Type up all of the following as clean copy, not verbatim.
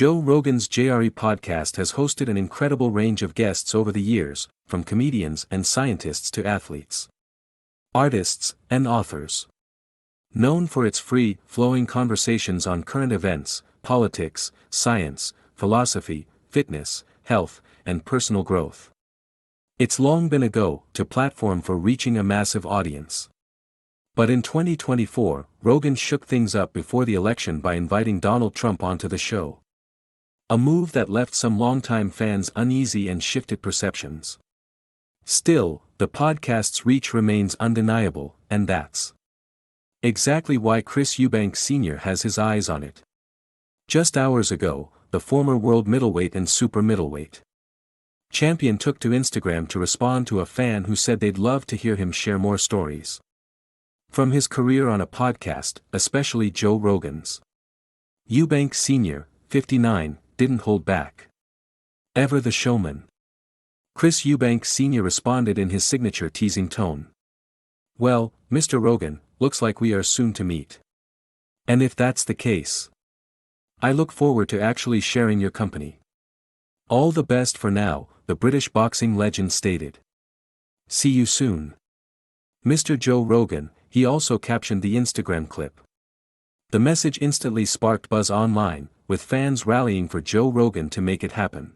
Joe Rogan's JRE podcast has hosted an incredible range of guests over the years, from comedians and scientists to athletes, artists, and authors. Known for its free, flowing conversations on current events, politics, science, philosophy, fitness, health, and personal growth. It's long been a go-to platform for reaching a massive audience. But in 2024, Rogan shook things up before the election by inviting Donald Trump onto the show. A move that left some longtime fans uneasy and shifted perceptions. Still, the podcast's reach remains undeniable, and that's exactly why Chris Eubank Sr. has his eyes on it. Just hours ago, the former world middleweight and super middleweight champion took to Instagram to respond to a fan who said they'd love to hear him share more stories from his career on a podcast, especially Joe Rogan's. Eubank Sr., 59, didn't hold back. Ever the showman, Chris Eubank Sr. responded in his signature teasing tone. "Well, Mr. Rogan, looks like we are soon to meet. And if that's the case, I look forward to actually sharing your company. All the best for now," the British boxing legend stated. "See you soon, Mr. Joe Rogan," he also captioned the Instagram clip. The message instantly sparked buzz online, with fans rallying for Joe Rogan to make it happen.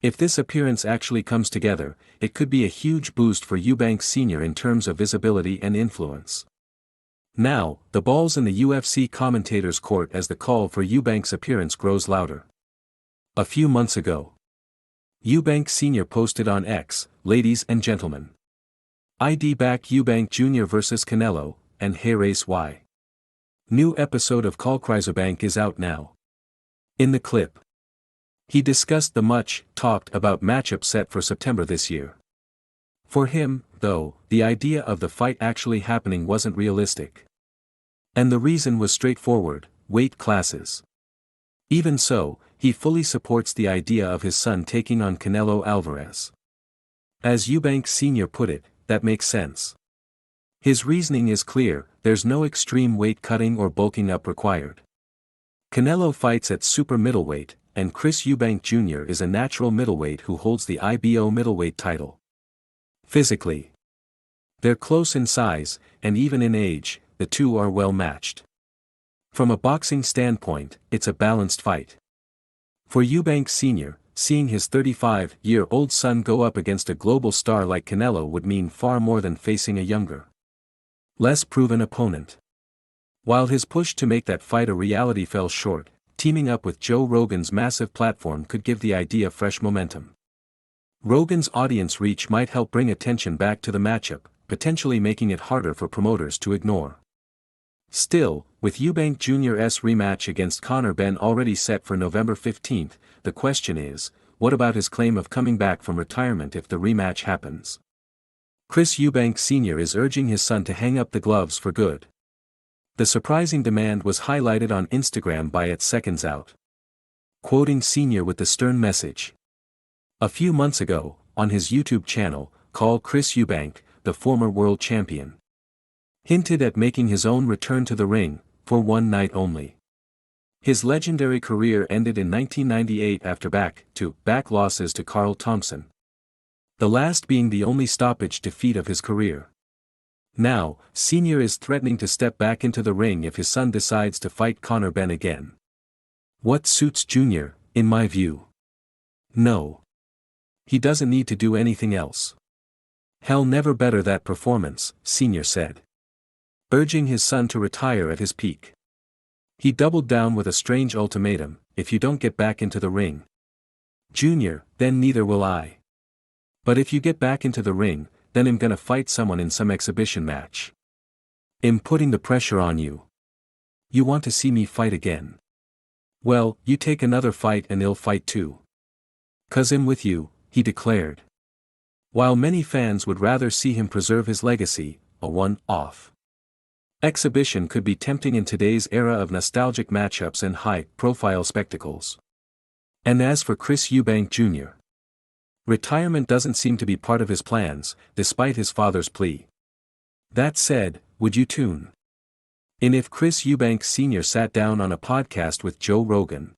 If this appearance actually comes together, it could be a huge boost for Eubank Sr. in terms of visibility and influence. Now, the ball's in the UFC commentators' court as the call for Eubank's appearance grows louder. A few months ago, Eubank Sr. posted on X, "Ladies and gentlemen, I'd back Eubank Jr. vs. Canelo, and hey race Y. New episode of Eubank is out now." In the clip, he discussed the much-talked about matchup set for September this year. For him, though, the idea of the fight actually happening wasn't realistic. And the reason was straightforward: weight classes. Even so, he fully supports the idea of his son taking on Canelo Alvarez. As Eubank Sr. put it, that makes sense. His reasoning is clear: there's no extreme weight cutting or bulking up required. Canelo fights at super middleweight, and Chris Eubank Jr. is a natural middleweight who holds the IBO middleweight title. Physically, they're close in size, and even in age, the two are well matched. From a boxing standpoint, it's a balanced fight. For Eubank Sr., seeing his 35-year-old son go up against a global star like Canelo would mean far more than facing a younger, less proven opponent. While his push to make that fight a reality fell short, teaming up with Joe Rogan's massive platform could give the idea fresh momentum. Rogan's audience reach might help bring attention back to the matchup, potentially making it harder for promoters to ignore. Still, with Eubank Jr.'s rematch against Conor Ben already set for November 15, the question is, what about his claim of coming back from retirement if the rematch happens? Chris Eubank Sr. is urging his son to hang up the gloves for good. The surprising demand was highlighted on Instagram by @SecondsOut, quoting Sr. with the stern message. A few months ago, on his YouTube channel, Chris Eubank, the former world champion, hinted at making his own return to the ring, for one night only. His legendary career ended in 1998 after back-to-back losses to Carl Thompson, the last being the only stoppage defeat of his career. Now, Sr. is threatening to step back into the ring if his son decides to fight Conor Ben again. What suits Jr., in my view? No. He doesn't need to do anything else. He'll never better that performance, Sr. said, urging his son to retire at his peak. He doubled down with a strange ultimatum: if you don't get back into the ring, Jr., then neither will I. But if you get back into the ring, then I'm gonna fight someone in some exhibition match. I'm putting the pressure on you. You want to see me fight again? Well, you take another fight and I'll fight too. 'Cause I'm with you, he declared. While many fans would rather see him preserve his legacy, a one-off exhibition could be tempting in today's era of nostalgic matchups and high-profile spectacles. And as for Chris Eubank Jr., retirement doesn't seem to be part of his plans, despite his father's plea. That said, would you tune in if Chris Eubank Sr. sat down on a podcast with Joe Rogan?